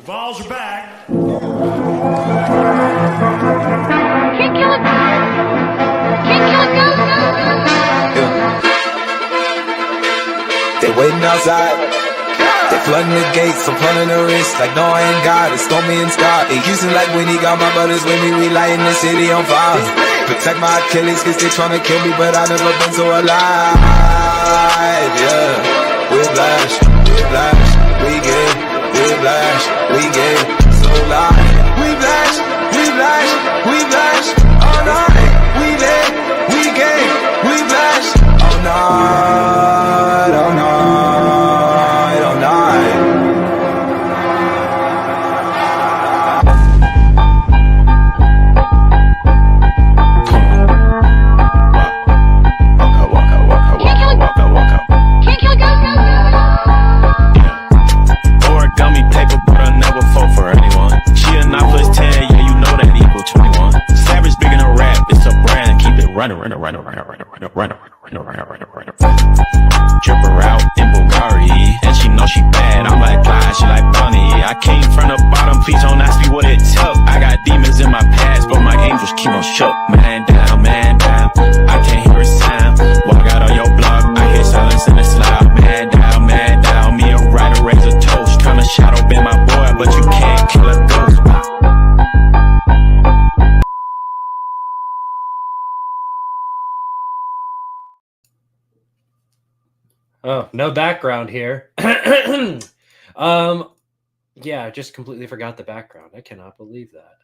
The Vols are back. Can't kill it. Can't kill it. Go. They waiting outside. They flooding the gates, I'm pulling the wrist like no I ain't got it. Stormy and Scott. It used to like when he got my brothers with me, we lighting the city on fire. Protect my Achilles cause they tryna kill me, but I never been so alive. Yeah, whiplash, whiplash, we get whiplash, we get so loud. Whiplash, whiplash, whiplash, all night. We lit, we get whiplash, all night, all night, all night. Origami paper, but I never fall for anyone. She a 9 plus 10, yeah, you know that equal 21. Savage big in a rap, it's a brand, keep it running. Drip her out in Bulgari, and she know she bad. I'm like Clyde, she like Bunny. I came from the bottom, please don't ask me what it took. I got demons in my past, but my angels keep on shook. Man down, I can't hear a sound. Walk out on your block, I hear silence in the slide. Man down, me a writer, raise a toast. Tryna shadow ban my boy, but you can't kill a ghost. Oh, no background here. Yeah, I just completely forgot the background. I cannot believe that.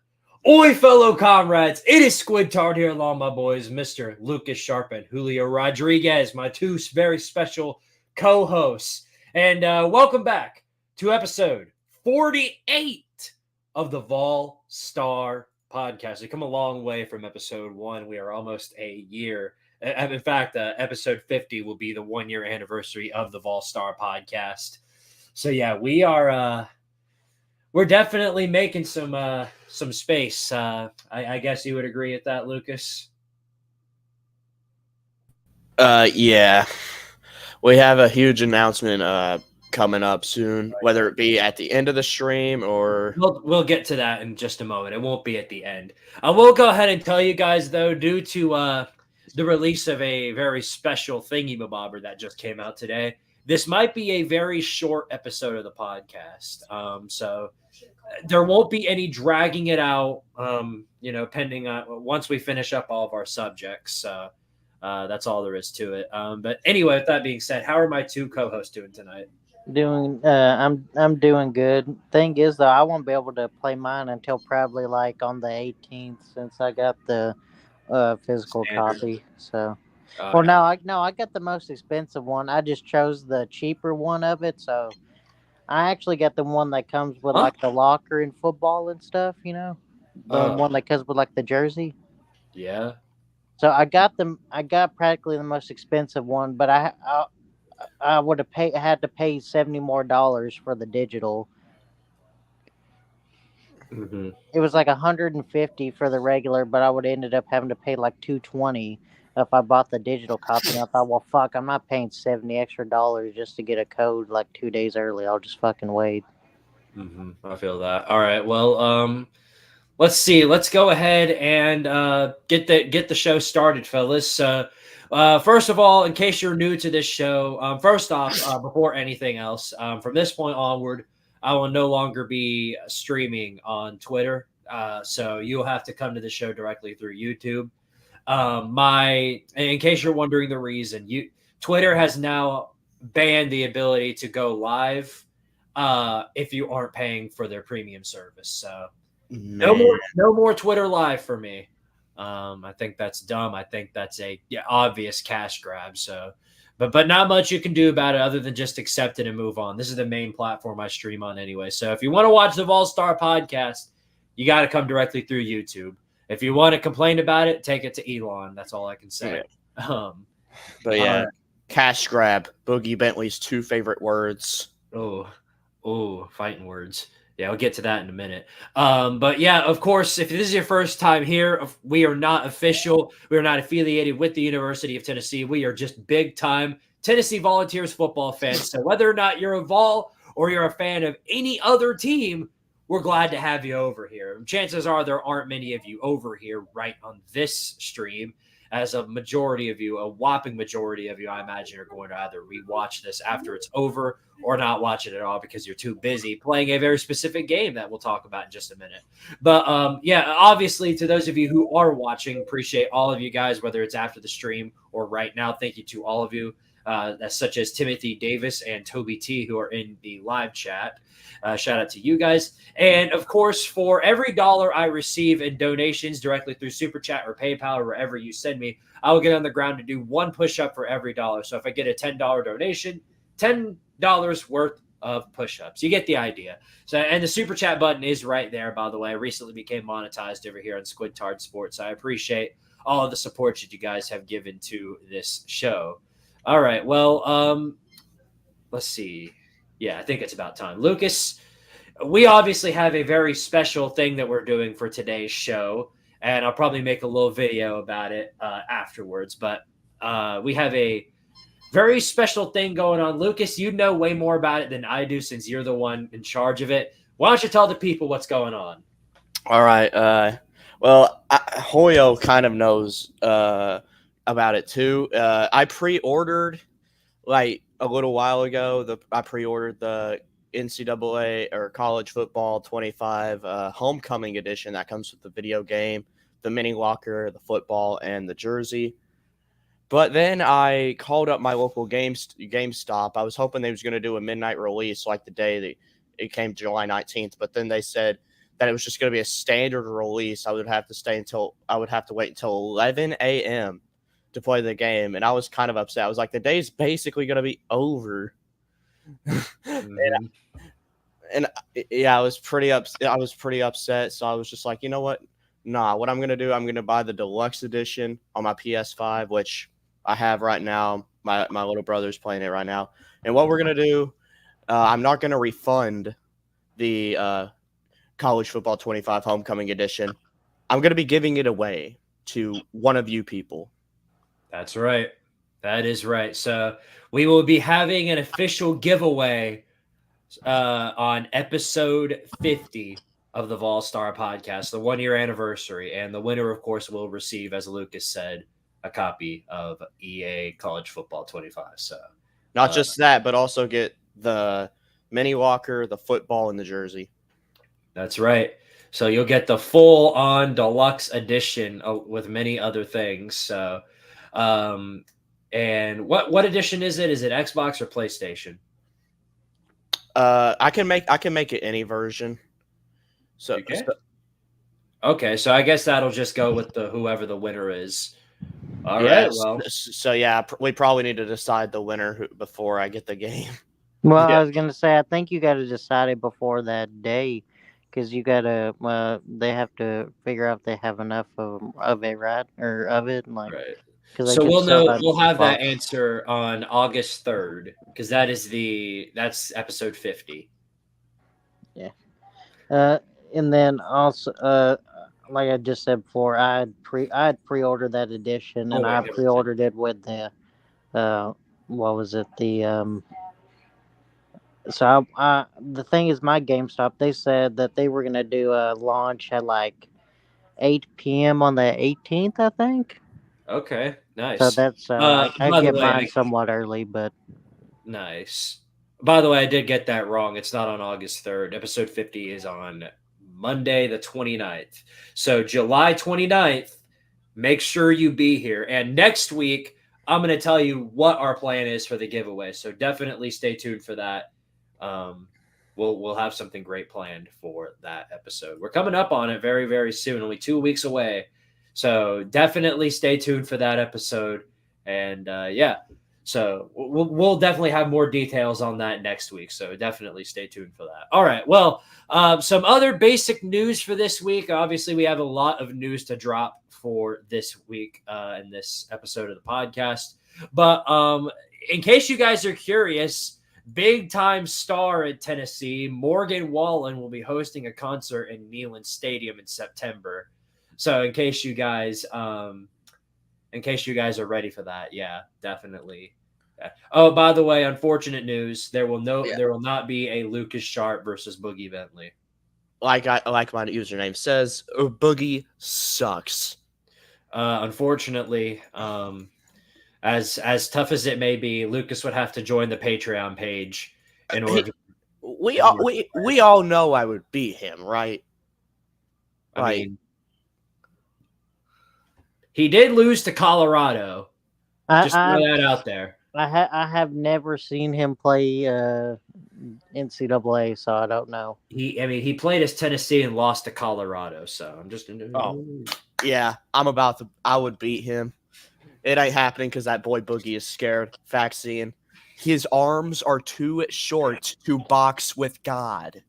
Oi, fellow comrades. It is Squidtard here along my boys, Mr. Lucas Sharp and Julio Rodriguez, my two very special co-hosts. And welcome back to episode 48 of the Vol Star podcast. We've come a long way from episode 1. We are almost a year. In fact, episode 50 will be the 1-year anniversary of the Vol Star podcast. So yeah, we're definitely making some space. I guess you would agree with that, Lucas. Yeah, we have a huge announcement coming up soon, whether it be at the end of the stream or we'll get to that in just a moment. It won't be at the end. I will go ahead and tell you guys though, due to the release of a very special thingy-mabobber that just came out today, this might be a very short episode of the podcast. So there won't be any dragging it out, pending on once we finish up all of our subjects. That's all there is to it. But anyway, with that being said, how are my two co-hosts doing tonight? I'm doing good. Thing is though, I won't be able to play mine until probably like on the 18th since I got the physical copy. So no, I got the most expensive one. I just chose the cheaper one of it, so I actually got the one that comes with like the locker and football and stuff, the one that comes with like the jersey. Yeah. So I got practically the most expensive one, but I would have had to pay $70 more for the digital. Mm-hmm. It was like $150 for the regular, but I would have ended up having to pay like $220 if I bought the digital copy. And I thought, well, fuck, I'm not paying $70 extra just to get a code like 2 days early. I'll just fucking wait. Mm-hmm. I feel that. All right. Well, let's see. Let's go ahead and get the show started, fellas. First of all, in case you're new to this show, first off, before anything else, from this point onward, I will no longer be streaming on Twitter. So you'll have to come to the show directly through YouTube. In case you're wondering the reason, Twitter has now banned the ability to go live if you aren't paying for their premium service. So no more Twitter live for me. I think that's dumb. I think that's a obvious cash grab. So, but not much you can do about it other than just accept it and move on. This is the main platform I stream on anyway. So if you want to watch the Vol Star podcast, you got to come directly through YouTube. If you want to complain about it, take it to Elon. That's all I can say. But yeah, cash grab. Boogie Bentley's 2 favorite words. Oh, fighting words. Yeah, we'll get to that in a minute. But yeah, of course, if this is your first time here, we are not official. We are not affiliated with the University of Tennessee. We are just big-time Tennessee Volunteers football fans. So whether or not you're a Vol or you're a fan of any other team, we're glad to have you over here. Chances are there aren't many of you over here right on this stream, as a majority of you, a whopping majority of you, I imagine, are going to either rewatch this after it's over or not watch it at all because you're too busy playing a very specific game that we'll talk about in just a minute. But yeah, obviously, to those of you who are watching, appreciate all of you guys, whether it's after the stream or right now. Thank you to all of you, such as Timothy Davis and Toby T, who are in the live chat. Shout out to you guys. And of course, for every $1 I receive in donations directly through Super Chat or PayPal or wherever you send me, I will get on the ground to do one push-up for every $1. So if I get a $10 donation, $10 worth of push-ups. You get the idea. So, and the Super Chat button is right there, by the way. I recently became monetized over here on Squidtard Sports. I appreciate all of the support that you guys have given to this show. All right, well, let's see. Yeah, I think it's about time. Lucas, we obviously have a very special thing that we're doing for today's show, and I'll probably make a little video about it afterwards. But we have a very special thing going on. Lucas, you know way more about it than I do since you're the one in charge of it. Why don't you tell the people what's going on? All right. Well, Hoyo kind of knows about it too. I pre-ordered like a little while ago. I pre-ordered the NCAA or college football 25 homecoming edition that comes with the video game, the mini locker, the football, and the jersey. But then I called up my local GameStop. I was hoping they was going to do a midnight release like the day that it came July 19th. But then they said that it was just going to be a standard release. I would have to wait until 11 a.m. to play the game, and I was kind of upset. I was like, the day's basically going to be over. and I was pretty upset. So I was just like, you know what? Nah, what I'm going to do, I'm going to buy the deluxe edition on my PS5, which I have right now. My little brother's playing it right now. And what we're going to do, I'm not going to refund the college football 25 homecoming edition. I'm going to be giving it away to one of you people. That's right. That is right. So we will be having an official giveaway on episode 50 of the Vol Star podcast, the 1-year anniversary. And the winner, of course, will receive, as Lucas said, a copy of EA College Football 25. So not just that, but also get the mini locker, the football, and the jersey. That's right. So you'll get the full-on deluxe edition with many other things. So, and what edition is it? Is it Xbox or PlayStation? I can make it any version. So okay. So I guess that'll just go with whoever the winner is. All right. Well, so yeah, we probably need to decide the winner before I get the game. Well, yeah. I was gonna say, I think you got to decide it before that day, because you gotta. They have to figure out if they have enough of it, right? Or of it, like. Right. So we'll know. We'll have that answer on August 3rd, because that's episode 50. Yeah. And then also, like I just said before, I had pre-ordered that edition, and I pre-ordered it with the, what was it? So the thing is, my GameStop, they said that they were gonna do a launch at like 8 p.m. on the 18th, I think. Okay, nice. So that's I get mine somewhat early, but nice. By the way, I did get that wrong. It's not on August 3rd. Episode 50 is on Monday the 29th. So July 29th, make sure you be here. And next week, I'm going to tell you what our plan is for the giveaway. So definitely stay tuned for that. We'll have something great planned for that episode. We're coming up on it very, very soon, only 2 weeks away. So definitely stay tuned for that episode. And yeah, so we'll definitely have more details on that next week. So definitely stay tuned for that. All right. Well, some other basic news for this week. Obviously, we have a lot of news to drop for this week in this episode of the podcast. But in case you guys are curious, big time star in Tennessee, Morgan Wallen, will be hosting a concert in Neyland Stadium in September. So in case you guys are ready for that, yeah, definitely. Oh, by the way, unfortunate news: there will not be a Lucas Sharp versus Boogie Bentley. like my username says, Boogie sucks. Unfortunately, as tough as it may be, Lucas would have to join the Patreon page in order. We all know I would beat him, right? I mean, he did lose to Colorado. Just throw that out there. I have never seen him play NCAA, so I don't know. He played as Tennessee and lost to Colorado. So I'm just. Yeah, I would beat him. It ain't happening because that boy Boogie is scared. Vaccine. His arms are too short to box with God.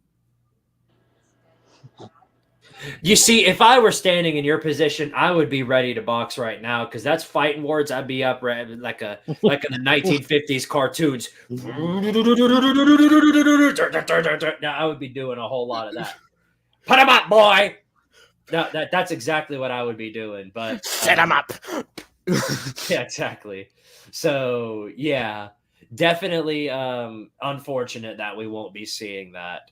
You see, if I were standing in your position, I would be ready to box right now because that's fighting words. I'd be up like in the 1950s cartoons. Now I would be doing a whole lot of that. Put him up, boy. No, that's exactly what I would be doing. But set him up. Yeah, exactly. So yeah. Definitely unfortunate that we won't be seeing that.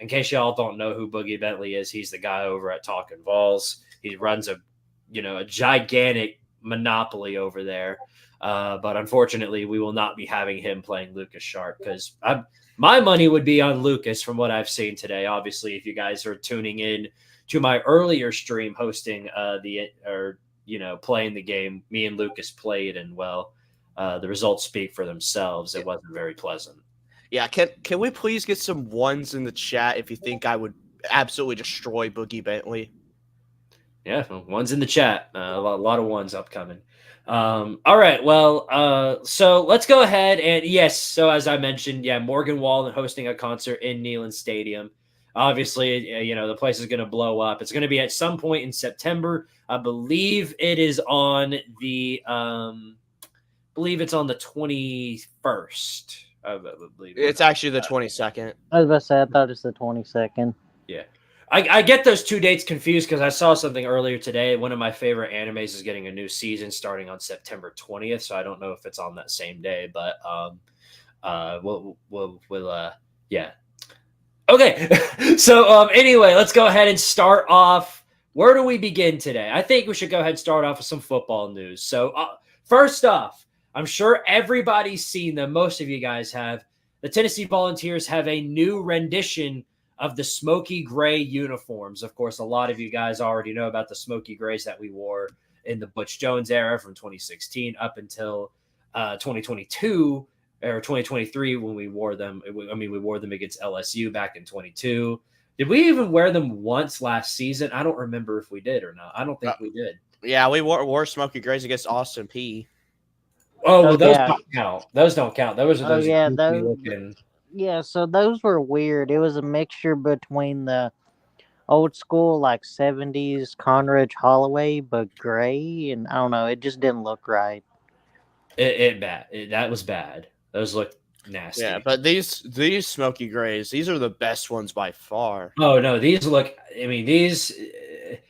In case y'all don't know who Boogie Bentley is, he's the guy over at Talkin' Balls. He runs a gigantic monopoly over there. But unfortunately, we will not be having him playing Lucas Sharp because my money would be on Lucas from what I've seen today. Obviously, if you guys are tuning in to my earlier stream hosting playing the game, me and Lucas played, and the results speak for themselves. It wasn't very pleasant. Yeah, can we please get some ones in the chat if you think I would absolutely destroy Boogie Bentley? Yeah, ones in the chat. A lot of ones upcoming. All right, well, so let's go ahead and yes. So as I mentioned, Morgan Wallen hosting a concert in Neyland Stadium. Obviously, the place is going to blow up. It's going to be at some point in September. I believe it is on the. Believe it's on the 21st. I believe it's actually the 22nd. I was about to say, I thought it's the 22nd. Yeah. I get those two dates confused because I saw something earlier today. One of my favorite animes is getting a new season starting on September 20th. So I don't know if it's on that same day, but yeah. Okay. So anyway, let's go ahead and start off. Where do we begin today? I think we should go ahead and start off with some football news. So first off, I'm sure everybody's seen them. Most of you guys have. The Tennessee Volunteers have a new rendition of the smoky gray uniforms. Of course, a lot of you guys already know about the smoky grays that we wore in the Butch Jones era from 2016 up until 2022 or 2023 when we wore them. We wore them against LSU back in 22. Did we even wear them once last season? I don't remember if we did or not. I don't think we did. Yeah, we wore smoky grays against Austin P. Oh, well, those don't count. Those don't count. Those are those. Yeah, so those were weird. It was a mixture between the old school, like 70s Conrad Holloway, but gray, and I don't know. It just didn't look right. That was bad. Those looked nasty. Yeah, but these smoky grays, these are the best ones by far. Oh no, these look. I mean,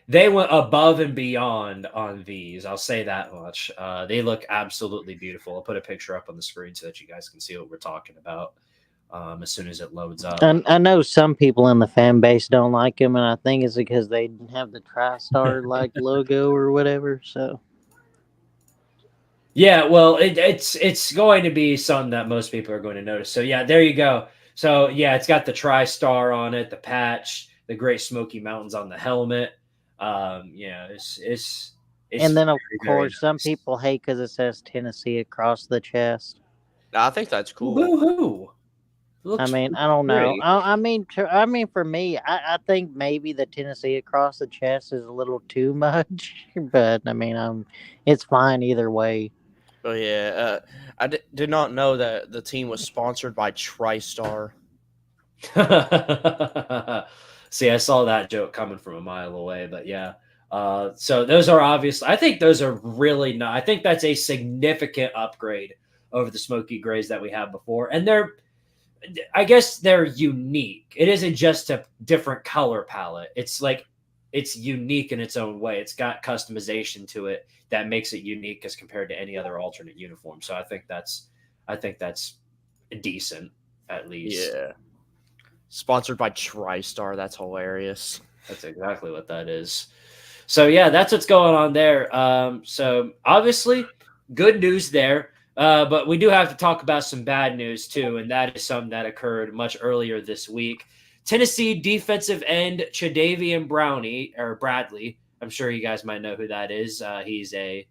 they went above and beyond on these. I'll say that much. They look absolutely beautiful. I'll put a picture up on the screen so that you guys can see what we're talking about as soon as it loads up. I know some people in the fan base don't like them, and I think it's because they have the TriStar like logo or whatever. So. Yeah, well, it's going to be something that most people are going to notice. So yeah, there you go. So yeah, it's got the TriStar on it, the patch, the Great Smoky Mountains on the helmet. It's and then of course some people hate because it says Tennessee across the chest. I think that's cool. Woo-hoo. I mean, I don't know. I mean, for me, I think maybe the Tennessee across the chest is a little too much, but I mean, it's fine either way. Oh yeah, I did not know that the team was sponsored by TriStar. See, I saw that joke coming from a mile away, but yeah. So those are obviously, I think those are really not. I think that's a significant upgrade over the smoky grays that we had before, and I guess they're unique. It isn't just a different color palette. It's like it's unique in its own way. It's got customization to it that makes it unique as compared to any other alternate uniform. So I think that's decent at least. Yeah. Sponsored by TriStar. That's hilarious. That's exactly what that is. So yeah, that's what's going on there. So obviously, good news there. But we do have to talk about some bad news too, and that is something that occurred much earlier this week. Tennessee defensive end Chadavian Bradley. I'm sure you guys might know who that is. He's had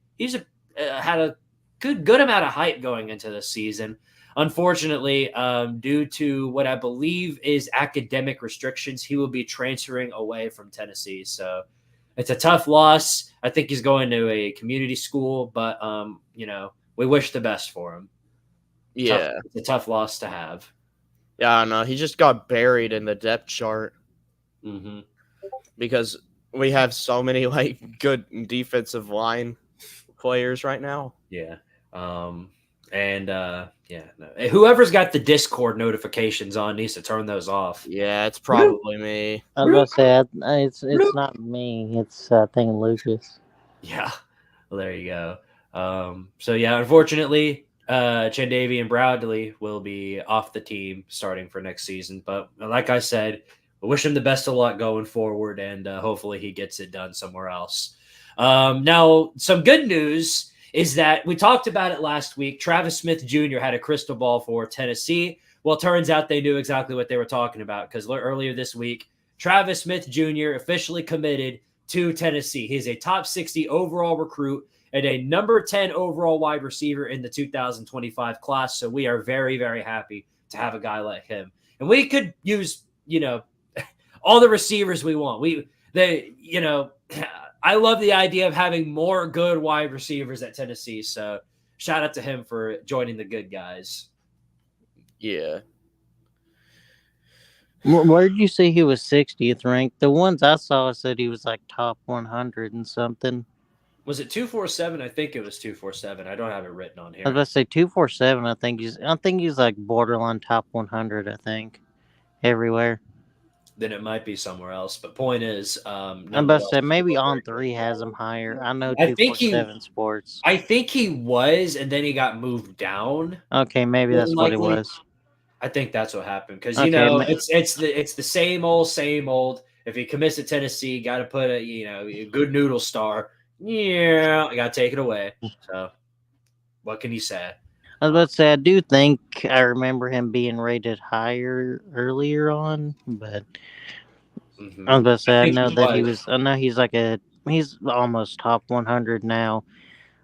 a good amount of hype going into this season. Unfortunately, due to what I believe is academic restrictions, he will be transferring away from Tennessee. So it's a tough loss. I think he's going to a community school, but we wish the best for him. Yeah, it's a tough loss to have. Yeah, I know. He just got buried in the depth chart because we have so many good defensive line players right now. Yeah. Whoever's got the Discord notifications on needs to turn those off. Yeah, it's probably me. I was gonna say it's not me. It's I think Lucas. Yeah. Well, there you go. Unfortunately, Chadavian Bradley will be off the team starting for next season. But like I said, we wish him the best of luck going forward, and hopefully he gets it done somewhere else. Now, some good news is that we talked about it last week. Travis Smith Jr. had a crystal ball for Tennessee. Well, it turns out they knew exactly what they were talking about because earlier this week, Travis Smith Jr. officially committed to Tennessee. He's a top 60 overall recruit and a number 10 overall wide receiver in the 2025 class. So we are very, very happy to have a guy like him. And we could use, all the receivers we want. I love the idea of having more good wide receivers at Tennessee. So shout out to him for joining the good guys. Yeah. Where did you say he was 60th ranked? The ones I saw said he was like top 100 and something. Was it 247? I think it was 247. I don't have it written on here. I was about to say 247. I think he's like borderline top 100. I think everywhere. Then it might be somewhere else. But point is, I'm about to say maybe On3 has him higher. I know 247 Sports. I think he was, and then he got moved down. Okay, maybe that's what it was. I think that's what happened because it's the same old. If he commits to Tennessee, got to put a good noodle star. Yeah, I got to take it away. So, what can you say? I was about to say, I do think I remember him being rated higher earlier on, but I was about to say, I know he's almost top 100 now.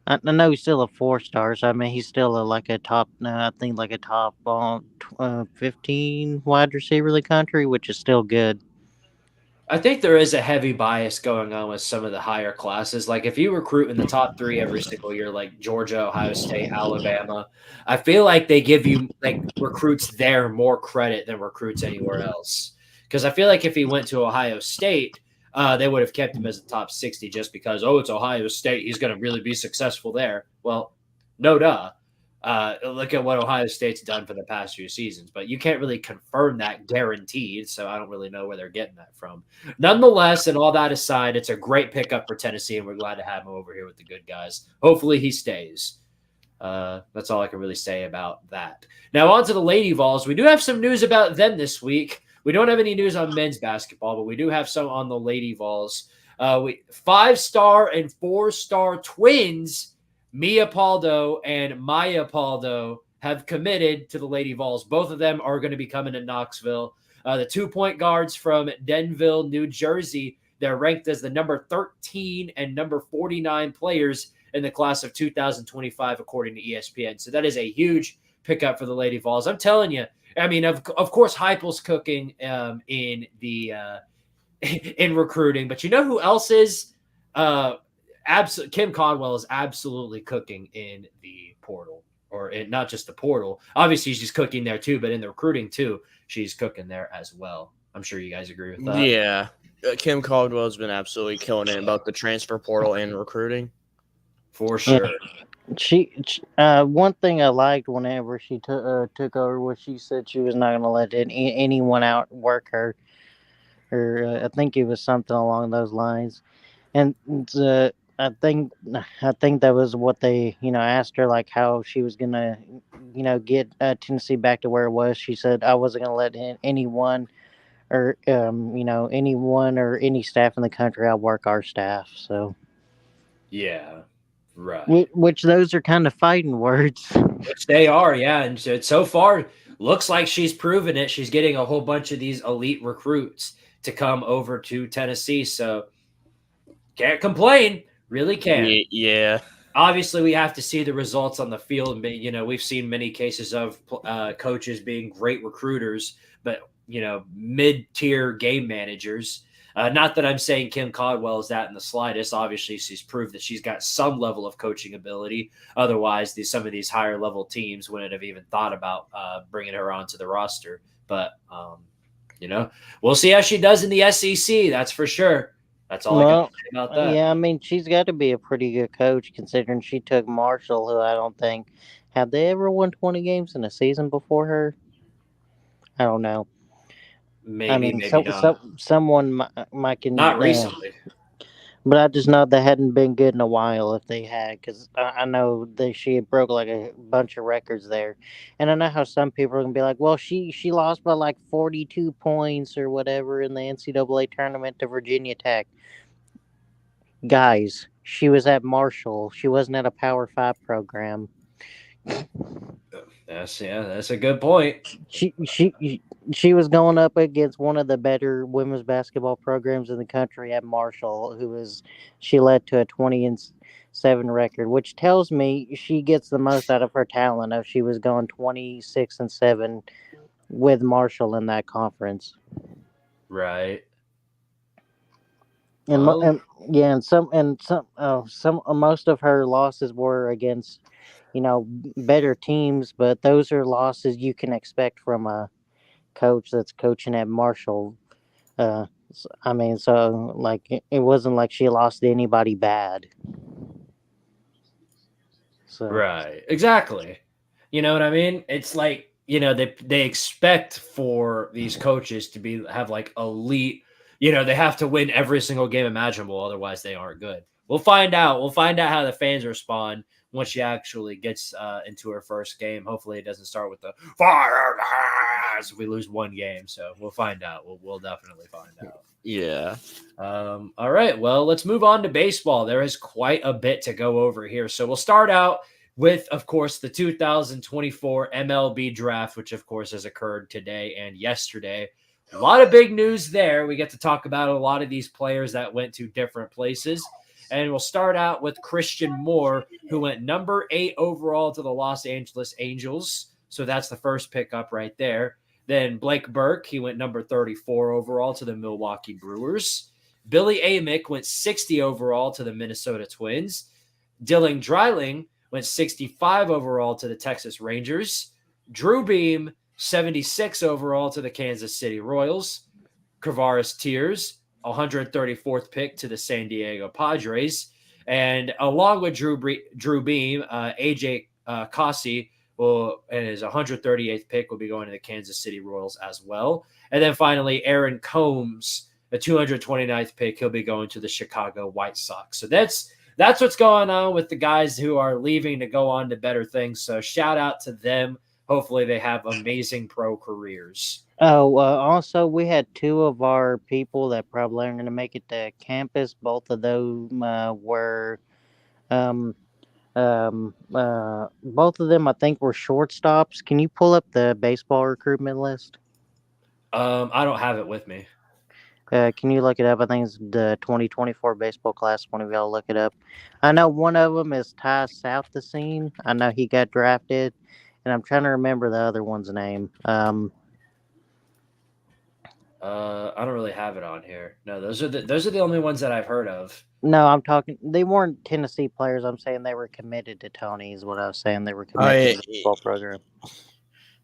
I know he's still a 4-star, so I mean, he's still a top 15 wide receiver in the country, which is still good. I think there is a heavy bias going on with some of the higher classes. Like if you recruit in the top 3 every single year, like Georgia, Ohio State, Alabama, I feel like they give you recruits there more credit than recruits anywhere else. Because I feel like if he went to Ohio State, they would have kept him as a top 60 just because, it's Ohio State. He's going to really be successful there. Well, no duh. Look at what Ohio State's done for the past few seasons, but you can't really confirm that guaranteed, so I don't really know where they're getting that from. Nonetheless, and all that aside, it's a great pickup for Tennessee, and we're glad to have him over here with the good guys. Hopefully he stays. That's all I can really say about that. Now on to the Lady Vols. We do have some news about them this week. We don't have any news on men's basketball, but we do have some on the Lady Vols. 5-star and 4-star twins Mia Paldo and Maya Paldo have committed to the Lady Vols. Both of them are going to be coming to Knoxville. The 2-point guards from Denville, New Jersey, they're ranked as the number 13 and number 49 players in the class of 2025, according to ESPN. So that is a huge pickup for the Lady Vols. I'm telling you, I mean, of course, Heupel's cooking in recruiting, but you know who else is? Kim Caldwell is absolutely cooking in the portal, or not just the portal. Obviously, she's cooking there too, but in the recruiting too, she's cooking there as well. I'm sure you guys agree with that. Yeah, Kim Caldwell has been absolutely killing it about the transfer portal and recruiting. For sure. She one thing I liked whenever she took over was she said she was not going to let anyone outwork her, or I think it was something along those lines, and I think that was what they, asked her, like how she was gonna, get Tennessee back to where it was. She said, "I wasn't gonna let anyone or anyone or any staff in the country outwork our staff. So, Yeah, right. which those are kind of fighting words. Which they are, yeah. And so far, looks like she's proven it. She's getting a whole bunch of these elite recruits to come over to Tennessee. So can't complain. Really can't. Yeah. Obviously, we have to see the results on the field. And, we've seen many cases of coaches being great recruiters, but, mid-tier game managers. Not that I'm saying Kim Caldwell is that in the slightest. Obviously, she's proved that she's got some level of coaching ability. Otherwise, some of these higher level teams wouldn't have even thought about bringing her onto the roster. But, we'll see how she does in the SEC. That's for sure. That's all I got to say about that. Yeah, I mean, she's got to be a pretty good coach considering she took Marshall, who I don't think have they ever won 20 games in a season before her. I don't know. Maybe not. Someone might can not recently. But I just know they hadn't been good in a while if they had, because I know that she had broke like a bunch of records there. And I know how some people are going to be like, well, she lost by like 42 points or whatever in the NCAA tournament to Virginia Tech. Guys, she was at Marshall. She wasn't at a Power 5 program. That's a good point. She was going up against one of the better women's basketball programs in the country at Marshall, she led to a 20-7 record, which tells me she gets the most out of her talent if she was going 26-7 with Marshall in that conference. Right. And most of her losses were against better teams, but those are losses you can expect from a coach that's coaching at Marshall. It wasn't like she lost to anybody bad. So. Right. Exactly. You know what I mean? It's like, they expect for these coaches to have like elite, they have to win every single game imaginable. Otherwise they aren't good. We'll find out. We'll find out how the fans respond once she actually gets into her first game. Hopefully it doesn't start with the fire if we lose one game. So we'll find out. We'll definitely find out. Yeah. All right. Well, let's move on to baseball. There is quite a bit to go over here. So we'll start out with, of course, the 2024 MLB draft, which, of course, has occurred today and yesterday. A lot of big news there. We get to talk about a lot of these players that went to different places. And we'll start out with Christian Moore, who went number 8 overall to the Los Angeles Angels. So that's the first pickup right there. Then Blake Burke, he went number 34 overall to the Milwaukee Brewers. Billy Amick went 60 overall to the Minnesota Twins. Dylan Dreiling went 65 overall to the Texas Rangers. Drew Beam, 76 overall to the Kansas City Royals. Kavaris Tears, 134th pick to the San Diego Padres. And along with Drew Beam, AJ Cossi and his 138th pick will be going to the Kansas City Royals as well. And then finally, Aaron Combs, the 229th pick, he'll be going to the Chicago White Sox. So that's what's going on with the guys who are leaving to go on to better things. So shout out to them. Hopefully they have amazing pro careers. Oh, also, we had 2 of our people that probably aren't going to make it to campus. Both of those were, both of them, I think, were shortstops. Can you pull up the baseball recruitment list? I don't have it with me. Can you look it up? I think it's the 2024 baseball class. One of y'all look it up. I know one of them is Ty Southescene. I know he got drafted, and I'm trying to remember the other one's name. I don't really have it on here. No, those are the only ones that I've heard of. No, I'm talking. They weren't Tennessee players. I'm saying they were committed to Tony. Is what I was saying. They were committed to the football program.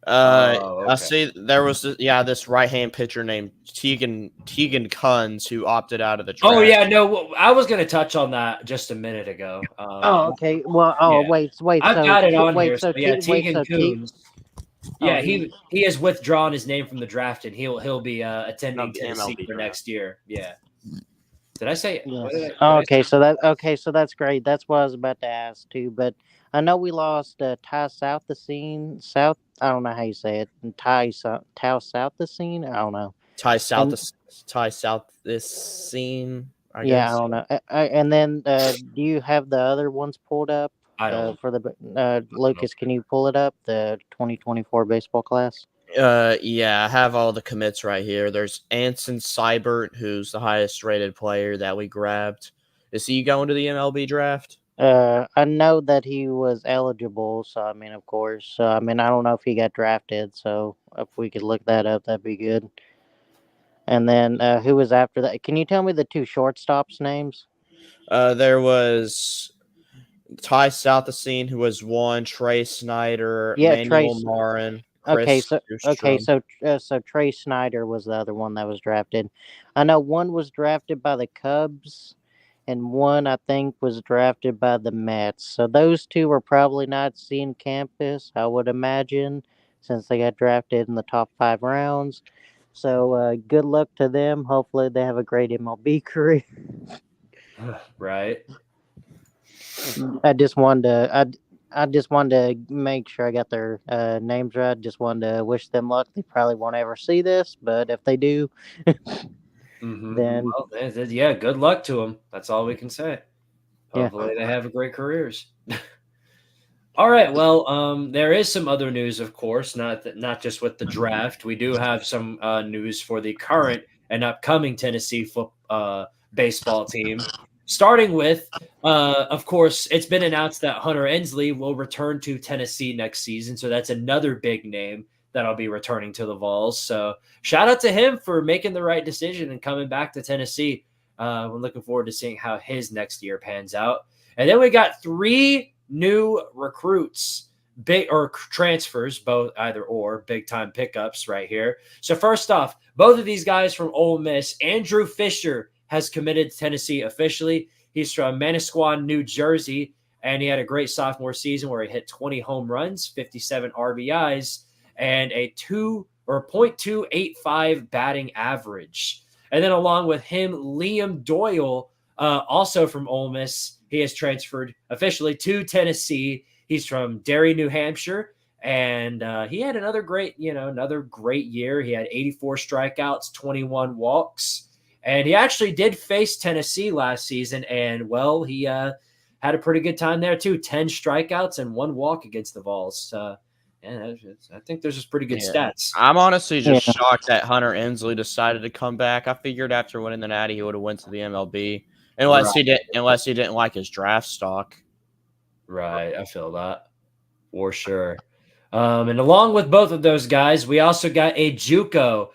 Okay. I see there was this right-hand pitcher named Tegan Kunz who opted out of the draft. Oh yeah, no, I was going to touch on that just a minute ago. Okay. Well, wait. I've got it on here. So Tegan Kunz. Yeah, he has withdrawn his name from the draft, and he'll be attending Tennessee for next year. Yeah. Did I say? Yes. So that's great. That's what I was about to ask too. But I know we lost Ty Southescene. I don't know how you say it. Ty Southescene. I don't know. Ty South this scene. I Yeah, guess. I don't know. And then, do you have the other ones pulled up? I don't. For the Lucas, can you pull it up? The 2024 baseball class. Yeah, I have all the commits right here. There's Anson Seibert, who's the highest rated player that we grabbed. Is he going to the MLB draft? I know that he was eligible, so I mean, of course. I mean, I don't know if he got drafted, so if we could look that up, that'd be good. And then, who was after that? Can you tell me the two shortstops' names? There was Ty Southacene, who was one, Trey Snyder, Yeah, Manuel Marin, Okay, Chris Newstrom. so Trey Snyder was the other one that was drafted. I know one was drafted by the Cubs, and one I think was drafted by the Mets. So those two were probably not seeing campus, I would imagine, since they got drafted in the top 5 rounds. So good luck to them. Hopefully they have a great MLB career. Right. I just wanted to. I just wanted to make sure I got their names right. Just wanted to wish them luck. They probably won't ever see this, but if they do, then Well, yeah, good luck to them. That's all we can say. Yeah. Hopefully they have great careers. All right. Well, there is some other news, of course, not just with the draft. We do have some news for the current and upcoming Tennessee baseball team. Starting with, of course, it's been announced that Hunter Ensley will return to Tennessee next season. So that's another big name that'll be returning to the Vols. So shout out to him for making the right decision and coming back to Tennessee. We're looking forward to seeing how his next year pans out. And then we got 3 new recruits, big or transfers, both either or, big time pickups right here. So first off, both of these guys from Ole Miss. Andrew Fisher has committed to Tennessee officially. He's from Manasquan, New Jersey, and he had a great sophomore season where he hit 20 home runs, 57 RBIs, and a 0.285 batting average. And then along with him, Liam Doyle, also from Ole Miss, he has transferred officially to Tennessee. He's from Derry, New Hampshire, and he had another great year. He had 84 strikeouts, 21 walks. And he actually did face Tennessee last season, and, well, he had a pretty good time there, too. 10 strikeouts and 1 walk against the Vols. I think there's just pretty good stats. I'm honestly just shocked that Hunter Ensley decided to come back. I figured after winning the Natty, he would have went to the MLB, unless he didn't like his draft stock. Right, I feel that for sure. And along with both of those guys, we also got a JUCO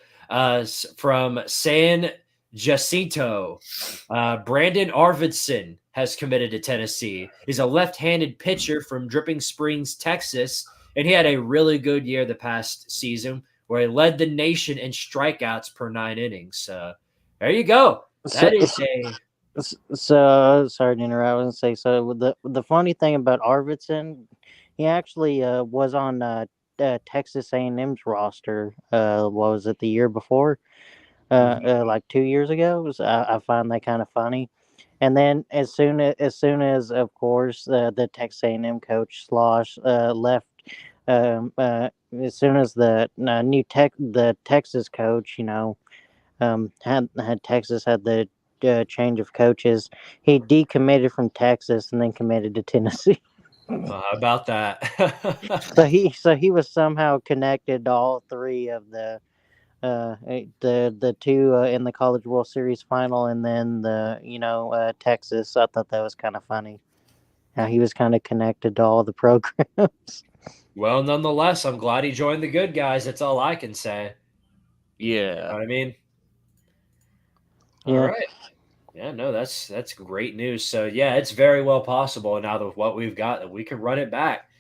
from San Jacinto. Brandon Arvidsson has committed to Tennessee. He's a left-handed pitcher from Dripping Springs, Texas, and he had a really good year the past season where he led the nation in strikeouts per 9 innings. There you go. That is a... So sorry to interrupt. I was gonna say, so the funny thing about Arvidsson, he actually was on Texas A&M's roster. What was it, the year before? Like 2 years ago. I find that kind of funny. And then as soon as of course the Texas A&M coach Slosh left, as soon as the Texas coach, had Texas had the change of coaches, he decommitted from Texas and then committed to Tennessee. How about that? so he was somehow connected to all 3 of the 2 in the College World Series final, and then Texas. I thought that was kind of funny how he was kind of connected to all the programs. Well, nonetheless, I'm glad he joined the good guys. That's all I can say. Yeah. You know what I mean? Yeah. All right. Yeah, no, that's great news. So, yeah, it's very well possible now with what we've got that we can run it back.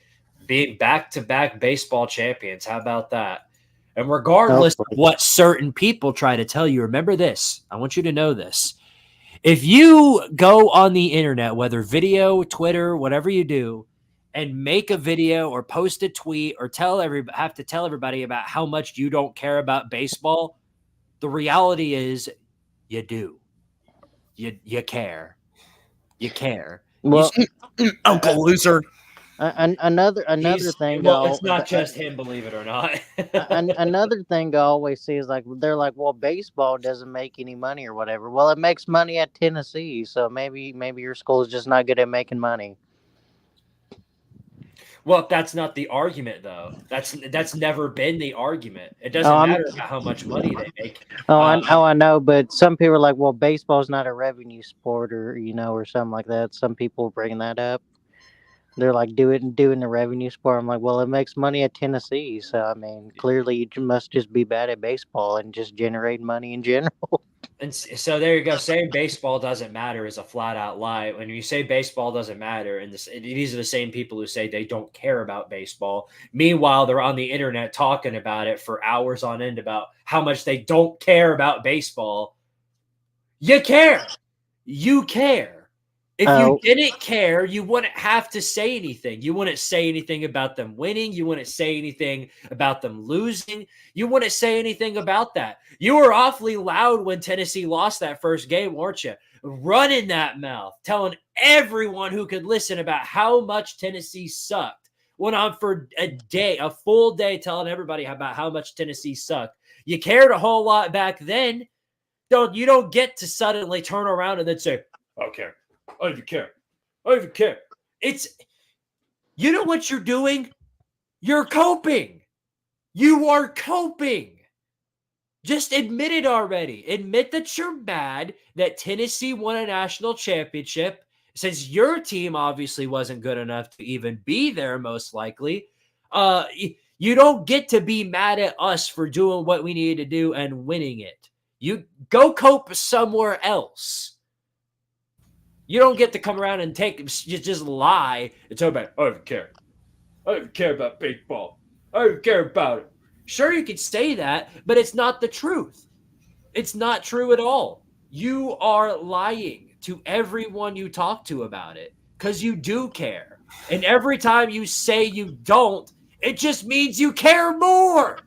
Being back-to-back baseball champions. How about that? And regardless of what certain people try to tell you, remember this. I want you to know this. If you go on the internet, whether video, Twitter, whatever you do, and make a video or post a tweet or have to tell everybody about how much you don't care about baseball, the reality is you do. You care. You care. Well, Uncle Loser. Another thing, well, it's not just him, believe it or not. another thing I always see is like they're like, well, baseball doesn't make any money or whatever. Well, it makes money at Tennessee, so maybe your school is just not good at making money. Well, that's not the argument, though. That's never been the argument. It doesn't matter about how much money they make. I know, but some people are like, well, baseball's not a revenue sport, or or something like that. Some people bring that up. They're like, doing the revenue sport. I'm like, well, it makes money at Tennessee, so I mean, clearly you must just be bad at baseball and just generate money in general. And so there you go. Saying baseball doesn't matter is a flat out lie. When you say baseball doesn't matter, and these are the same people who say they don't care about baseball. Meanwhile, they're on the internet talking about it for hours on end about how much they don't care about baseball. You care. You care. If you didn't care, you wouldn't have to say anything. You wouldn't say anything about them winning. You wouldn't say anything about them losing. You wouldn't say anything about that. You were awfully loud when Tennessee lost that first game, weren't you? Running that mouth, telling everyone who could listen about how much Tennessee sucked. Went on for a full day, telling everybody about how much Tennessee sucked. You cared a whole lot back then. You don't get to suddenly turn around and then say, I don't care. I don't even care. I don't even care. You know what you're doing? You're coping. You are coping. Just admit it already. Admit that you're mad that Tennessee won a national championship, since your team obviously wasn't good enough to even be there, most likely. You don't get to be mad at us for doing what we needed to do and winning it. You go cope somewhere else. You don't get to come around and just lie and talk about, I don't even care. I don't even care about baseball. I don't even care about it. Sure, you could say that, but it's not the truth. It's not true at all. You are lying to everyone you talk to about it because you do care. And every time you say you don't, it just means you care more.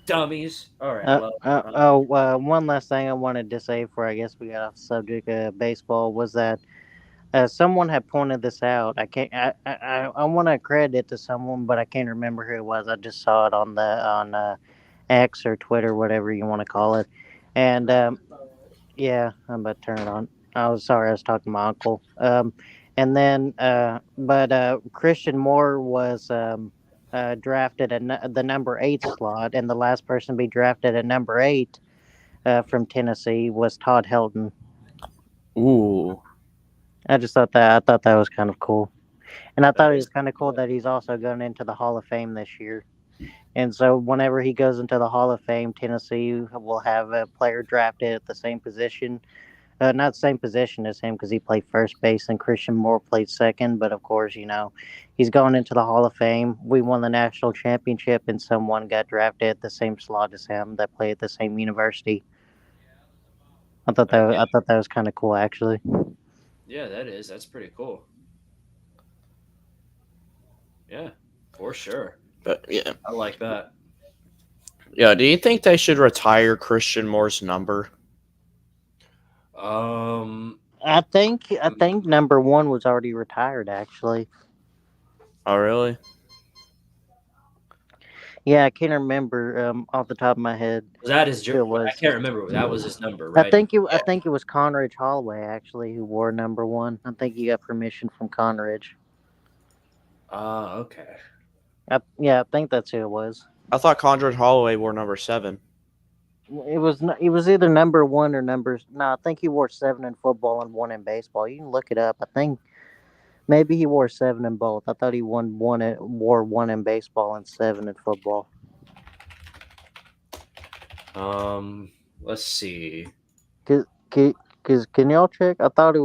Dummies. All right. One last thing I wanted to say before I guess we got off the subject of baseball was that someone had pointed this out. I want to credit it to someone, but I can't remember who it was. I just saw it on X or Twitter, whatever you want to call it. And yeah, I'm about to turn it on. I was sorry, I was talking to my uncle. And then, but Christian Moore was drafted at the number 8 slot, and the last person to be drafted at number 8 from Tennessee was Todd Helton. Ooh. I thought that was kind of cool. And I thought it was kind of cool that he's also going into the Hall of Fame this year. And so whenever he goes into the Hall of Fame, Tennessee will have a player drafted at the same position. Not the same position as him because he played first base and Christian Moore played second. But of course, he's going into the Hall of Fame. We won the national championship and someone got drafted at the same slot as him that played at the same university. I thought that was kind of cool, actually. Yeah, that's pretty cool. Yeah, for sure. But yeah, I like that. Yeah, do you think they should retire Christian Moore's number? I think number 1 was already retired, actually. Oh, really? Yeah, I can't remember off the top of my head. Was that his? I can't remember. That was his number, right? I think it was Conridge Holloway actually who wore number 1. I think he got permission from Conridge. Okay. I think that's who it was. I thought Conridge Holloway wore number 7. It was either number 1 or I think he wore 7 in football and 1 in baseball. You can look it up. I think maybe he wore 7 in both. I thought he wore 1 in baseball and 7 in football. Let's see. Cause can y'all check? I thought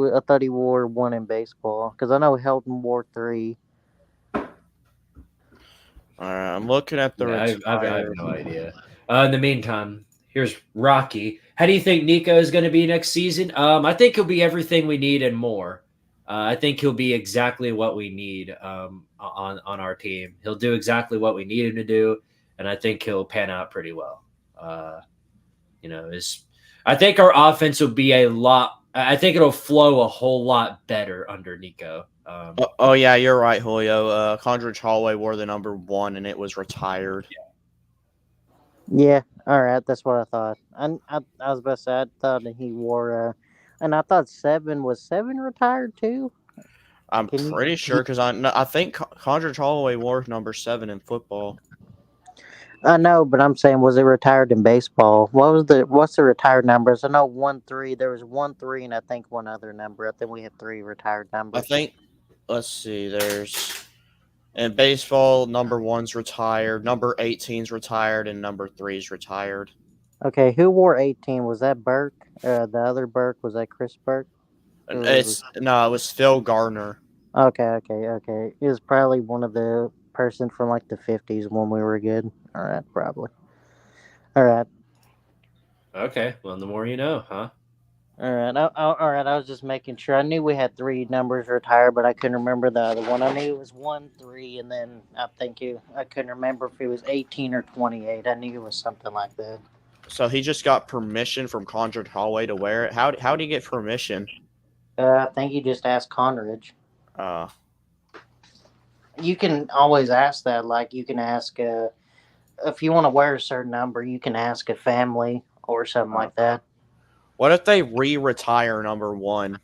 he wore 1 in baseball because I know Helton wore 3. All right, I'm looking at the. I have no idea. In the meantime, here's Rocky. How do you think Nico is going to be next season? I think he'll be everything we need and more. I think he'll be exactly what we need on our team. He'll do exactly what we need him to do, and I think he'll pan out pretty well. I think our offense will be a lot. I think it'll flow a whole lot better under Nico. Oh yeah, you're right, Julio. Condredge Holloway wore the number 1, and it was retired. Yeah, all right, that's what I thought. I was about to say I thought that he wore, and I thought 7 retired too. I'm Can you? pretty sure because I think Condredge Holloway wore number 7 in football. I know, but I'm saying, was it retired in baseball? What's the retired numbers? I know 1-3. There was 1-3, and I think one other number. I think we had 3 retired I numbers. think. Let's see. There's in baseball, number 1's retired, number 18's retired, and number 3's retired. Okay, who wore 18? Was that Burke? The other Burke, was that Chris Burke? And it was Phil Gardner. Okay. It was probably one of the person from like the 50s when we were good. All right, probably. All right. Okay. Well, the more you know, huh? All right. All right. I was just making sure. I knew we had 3 numbers retired, but I couldn't remember the other one. I knew it was 1-3, and then I couldn't remember if it was 18 or 28. I knew it was something like that. So he just got permission from Condredge Holloway to wear it. How did he get permission? I think you just asked Conridge. Uh, You can always ask that. Like you can ask if you want to wear a certain number, you can ask a family or something like that. what if they retire number 1?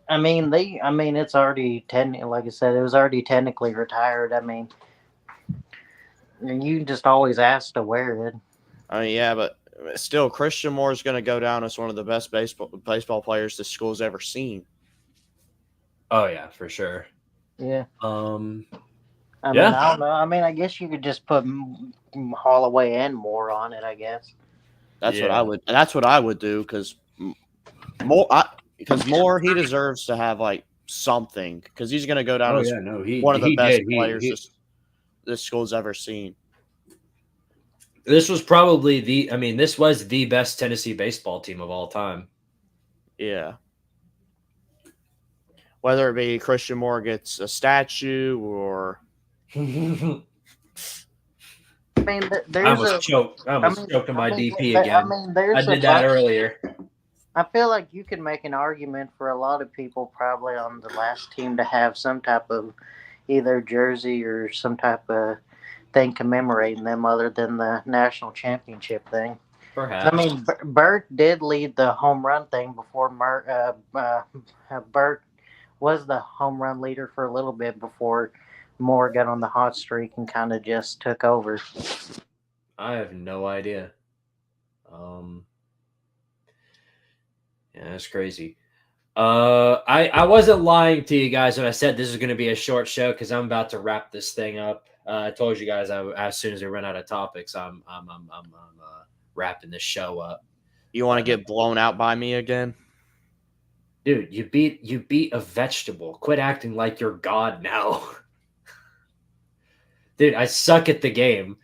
I mean, it's already like I said, it was already technically retired. I mean, you can just always ask to wear it. I mean, yeah, but still, Christian Moore is going to go down as one of the best baseball players this school's ever seen. Oh yeah, for sure. Yeah. Yeah. mean, I don't know. I mean, I guess you could just put Holloway and Moore on it. I guess. That's what I would. That's what I would do because Moore he deserves to have like something because he's going to go down as one of the best players this school's ever seen. This was probably this was the best Tennessee baseball team of all time. Yeah. Whether it be Christian Moore gets a statue or. I mean, I almost choked on my DP again. I did that earlier. I feel like you could make an argument for a lot of people probably on the last team to have some type of either jersey or some type of thing commemorating them other than the national championship thing. Perhaps. I mean, Burt did lead the home run thing before Burt was the home run leader for a little bit before Moore got on the hot streak and kind of just took over. I have no idea. Yeah, that's crazy. I wasn't lying to you guys when I said this is going to be a short show because I'm about to wrap this thing up. I told you guys as soon as we run out of topics, I'm wrapping this show up. You want to get blown out by me again? Dude, you beat a vegetable. Quit acting like you're God now. Dude, I suck at the game.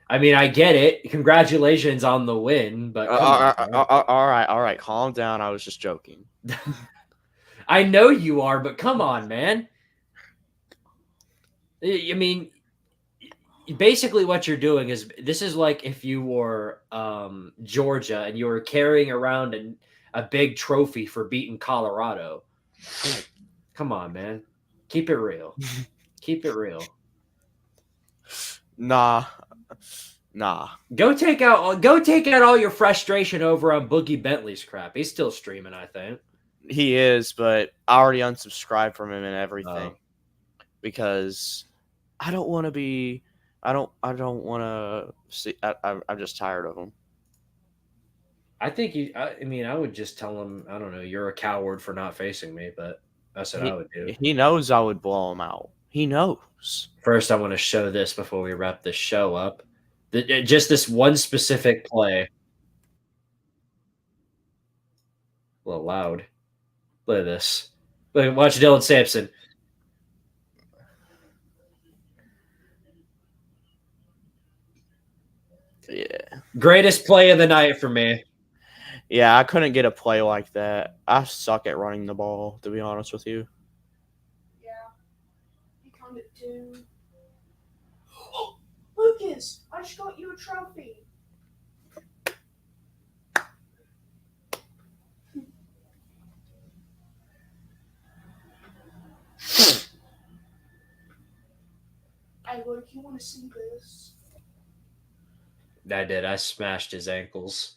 I mean, I get it. Congratulations on the win, but all right, calm down. I was just joking. I know you are, but come on, man. I mean, basically what you're doing is this is like if you were Georgia and you were carrying around a big trophy for beating Colorado. Come on, man. Keep it real. Keep it real. Nah. Go take out all your frustration over on Boogie Bentley's crap. He's still streaming, I think. He is, but I already unsubscribed from him and everything because I don't want to be. I don't want to see. I'm just tired of him. I think I would just tell him. I don't know. You're a coward for not facing me, but that's what I would do. He knows I would blow him out. He knows. First, I want to show this before we wrap this show up. Just this one specific play. A little loud. Look at this. Watch Dylan Sampson. Yeah. Greatest play of the night for me. Yeah, I couldn't get a play like that. I suck at running the ball, to be honest with you. Yeah. You kind of do. Oh, Lucas, I just got you a trophy. Hey, Luke, you want to see this? I did. I smashed his ankles.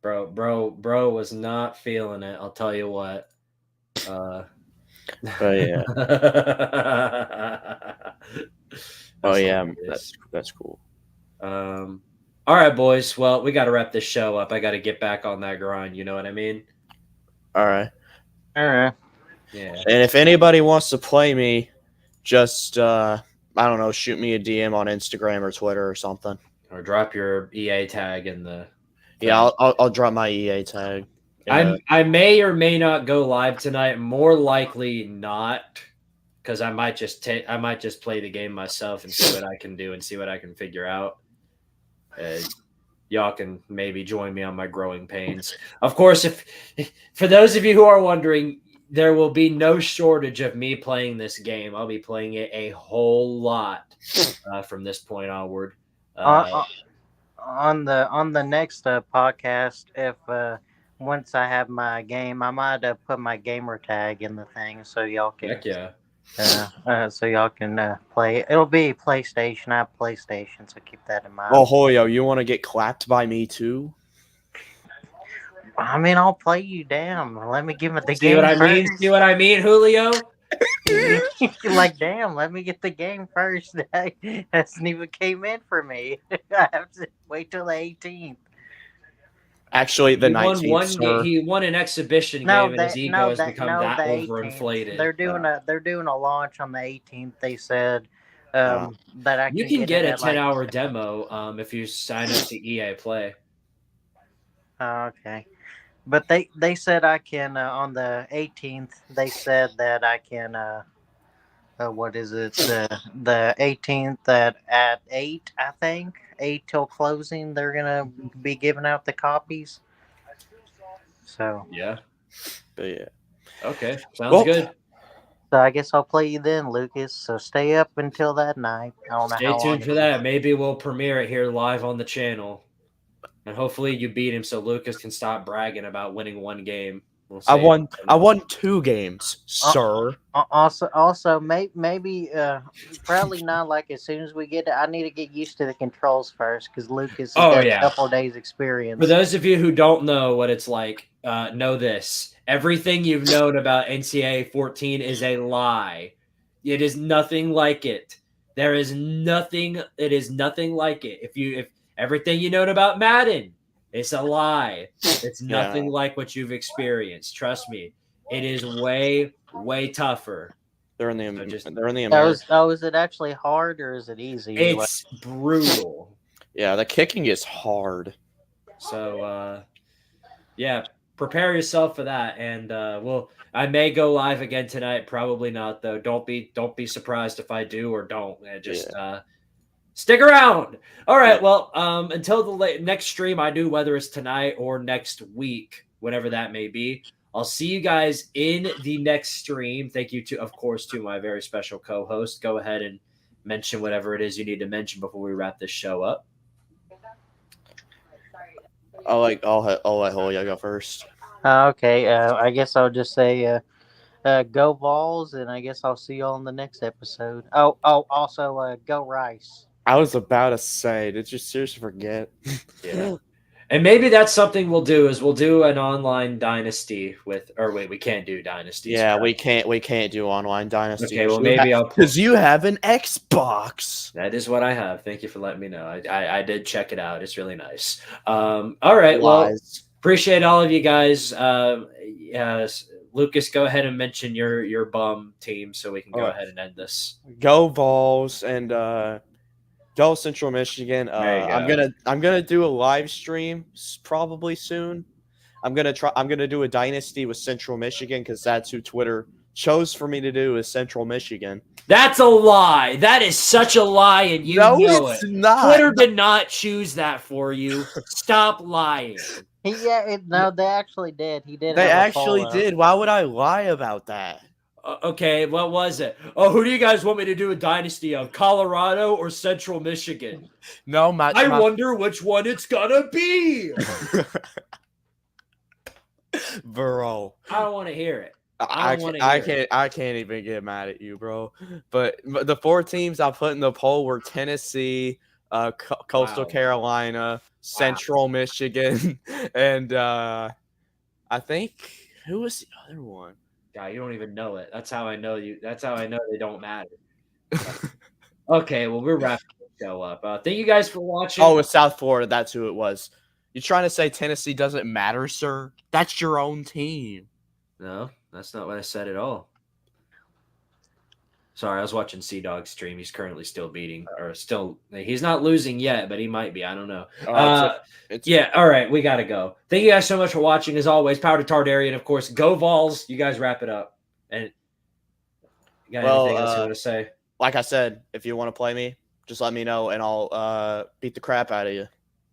Bro was not feeling it. I'll tell you what. Oh yeah. Oh yeah. That's cool. All right, boys. Well, we got to wrap this show up. I got to get back on that grind. You know what I mean? All right. All right. Yeah. And if anybody wants to play me, just I don't know, shoot me a DM on Instagram or Twitter or something. Or drop your EA tag in the. Yeah, I'll drop my EA tag. I may or may not go live tonight. More likely not, because I might just play the game myself and see what I can do and see what I can figure out. Y'all can maybe join me on my growing pains. Of course, if for those of you who are wondering, there will be no shortage of me playing this game. I'll be playing it a whole lot from this point onward. On the next podcast, if once I have my game, I might put my gamer tag in the thing so y'all can. Heck yeah. So y'all can play. It'll be PlayStation. I have PlayStation, so keep that in mind. Oh, Julio, you want to get clapped by me too? I mean, I'll play you down. Let me give it the See game what I first. mean? See what I mean, Julio? Like, damn, let me get the game first. That hasn't even came in for me. I have to wait till the 18th. Actually, the 19th. He won an exhibition game, and his ego has become that overinflated. They're doing a launch on the 18th. They said that I you can get a 10-hour demo if you sign up to EA Play. Okay, but they said I can on the 18th. They said that I can. What is it? The 18th at 8, I think. 8 till closing. They're gonna be giving out the copies. So yeah. Okay, Well, sounds good. So I guess I'll play you then, Lucas. So stay up until that night. I don't know Stay how long tuned for that. Maybe we'll premiere it here live on the channel. And hopefully you beat him so Lucas can stop bragging about winning one game. We'll I won 2 games, sir. Also, maybe probably not like as soon as we get it. I need to get used to the controls first because Lucas has got a couple of days experience. For those of you who don't know what it's like, know this. Everything you've known about NCAA 14 is a lie. It is nothing like it. There is nothing. It is nothing like it. If everything you know about Madden, it's a lie. It's nothing like what you've experienced. Trust me. It is way, way tougher. They're in the American. Is it actually hard or is it easy? It's brutal. Yeah, the kicking is hard. So, prepare yourself for that. And I may go live again tonight. Probably not, though. Don't be surprised if I do or don't. Stick around. All right. Well, until the next stream I do, whether it's tonight or next week, whatever that may be, I'll see you guys in the next stream. Thank you of course, to my very special co-host. Go ahead and mention whatever it is you need to mention before we wrap this show up. I'll let Julio go first. Okay. I guess I'll just say go Vols, and I guess I'll see you all in the next episode. Also go Rice. I was about to say, did you seriously forget? Yeah. And maybe that's something we'll do is we'll do an online dynasty we can't do dynasties. Yeah, we can't do online dynasty. Okay, well maybe I'll because you have an Xbox. That is what I have. Thank you for letting me know. I did check it out. It's really nice. All right, well, appreciate all of you guys. Lucas, go ahead and mention your bum team so we can go ahead and end this. Go Vols and go Central Michigan. I'm gonna do a live stream probably soon. I'm gonna do a dynasty with Central Michigan because that's who Twitter chose for me to do is Central Michigan. That's a lie. That is such a lie, and you know it's not. Twitter did not choose that for you. Stop lying. No, they actually did. He did. They actually did. Why would I lie about that? Okay, what was it? Oh, who do you guys want me to do a dynasty of? Colorado or Central Michigan? No, I wonder which one it's gonna be. Bro. I don't want to hear it. I can't even get mad at you, bro. But the 4 teams I put in the poll were Tennessee, Coastal Wow. Carolina, Central Michigan, and I think who was the other one? God, you don't even know it. That's how I know you. That's how I know they don't matter. Okay, well, we're wrapping the show up. Thank you guys for watching. Oh, it's South Florida. That's who it was. You trying to say Tennessee doesn't matter, sir? That's your own team. No, that's not what I said at all. Sorry, I was watching Sea Dog stream. He's currently still beating, or still. He's not losing yet, but he might be. I don't know. Yeah, all right, we got to go. Thank you guys so much for watching. As always, power to Targaryen, of course. Go Vols. You guys wrap it up. And you got anything else you want to say? Like I said, if you want to play me, just let me know, and I'll beat the crap out of you.